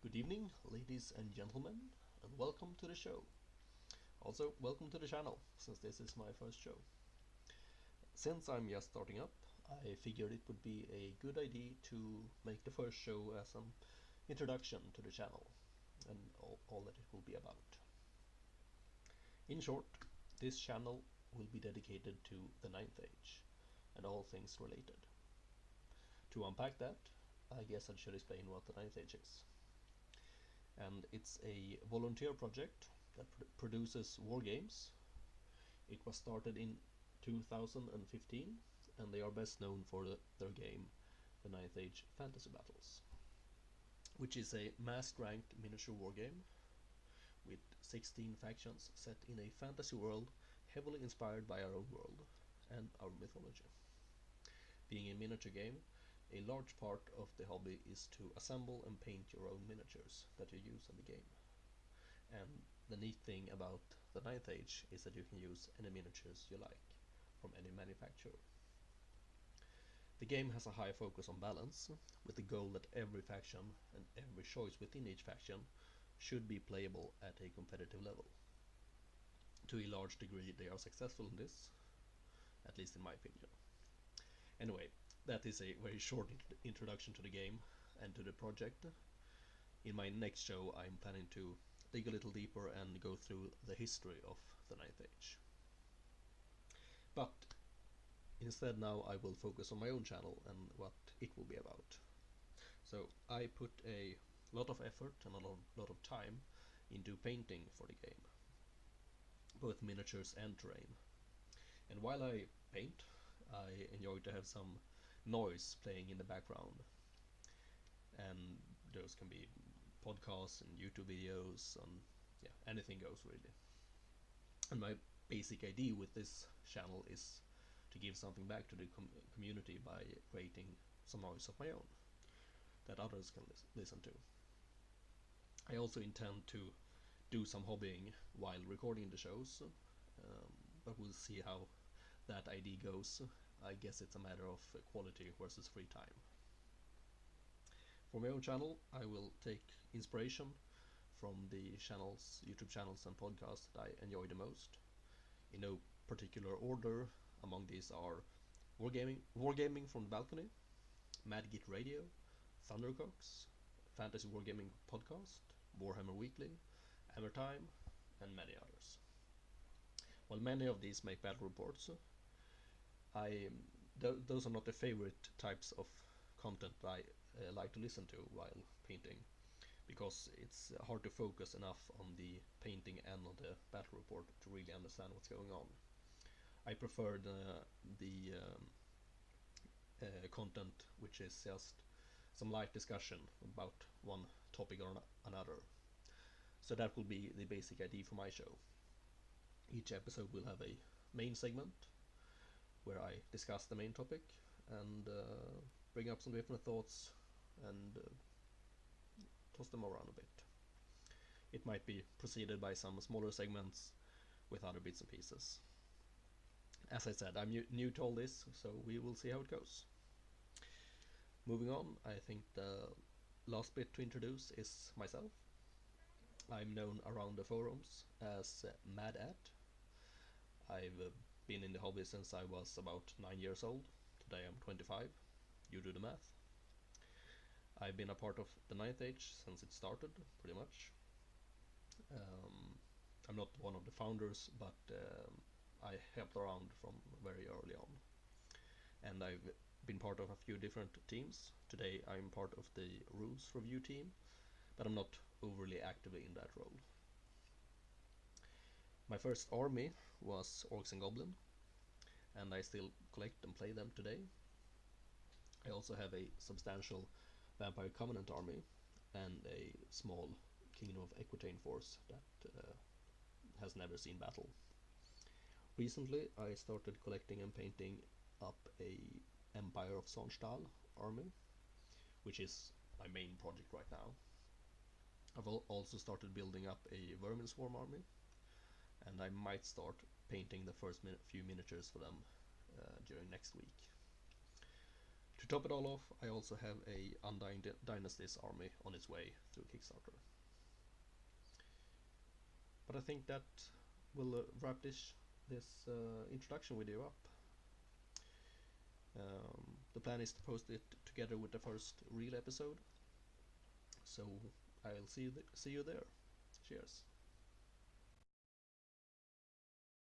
Good evening, ladies and gentlemen, and welcome to the show. Also, welcome to the channel, since this is my first show. Since I'm just starting up, I figured it would be a good idea to make the first show as an introduction to the channel and all that it will be about. In short, this channel will be dedicated to the Ninth Age and all things related. To unpack that, I guess I should explain what the Ninth Age is. And it's a volunteer project that produces war games. It was started in 2015, and they are best known for their game, the Ninth Age Fantasy Battles, which is a mass-ranked miniature war game with 16 factions set in a fantasy world heavily inspired by our own world and our mythology. Being a miniature game, a large part of the hobby is to assemble and paint your own miniatures that you use in the game. And the neat thing about the Ninth Age is that you can use any miniatures you like from any manufacturer. The game has a high focus on balance, with the goal that every faction and every choice within each faction should be playable at a competitive level. To a large degree they are successful in this, at least in my opinion. Anyway, that is a very short introduction to the game and to the project. In my next show I'm planning to dig a little deeper and go through the history of the Ninth Age. But instead now I will focus on my own channel and what it will be about. So I put a lot of effort and a lot of time into painting for the game, both miniatures and terrain. And while I paint, I enjoy to have some noise playing in the background, and those can be podcasts and YouTube videos, and yeah, anything goes really. And my basic idea with this channel is to give something back to the community by creating some noise of my own that others can listen to. I also intend to do some hobbying while recording the shows, but we'll see how that idea goes. I guess it's a matter of quality versus free time. For my own channel, I will take inspiration from the YouTube channels and podcasts that I enjoy the most. In no particular order, among these are Wargaming from the Balcony, Madgit Radio, Thundercocks, Fantasy Wargaming Podcast, Warhammer Weekly, Hammer Time, and many others. While many of these make battle reports, those are not the favorite types of content I like to listen to while painting, because it's hard to focus enough on the painting and on the battle report to really understand what's going on. I prefer the content which is just some light discussion about one topic or another. So that will be the basic idea for my show. Each episode will have a main segment where I discuss the main topic and bring up some different thoughts and toss them around a bit. It might be preceded by some smaller segments with other bits and pieces. As I said, I'm new to all this, so we will see how it goes. Moving on, I think the last bit to introduce is myself. I'm known around the forums as MadAt. I've been in the hobby since I was about 9 years old. Today I'm 25. You do the math. I've been a part of the Ninth Age since it started, pretty much. I'm not one of the founders, but I helped around from very early on. And I've been part of a few different teams. Today I'm part of the rules review team, but I'm not overly active in that role. My first army was Orcs and Goblin, and I still collect and play them today. I also have a substantial Vampire Covenant army and a small Kingdom of Aquitaine force that has never seen battle. Recently I started collecting and painting up a Empire of Sonnstahl army, which is my main project right now. I've also started building up a Vermin Swarm army, and I might start painting the first few miniatures for them during next week. To top it all off, I also have a Undying Dynasties army on its way through Kickstarter. But I think that will wrap this introduction video up. The plan is to post it together with the first real episode, so I'll see you there. Cheers.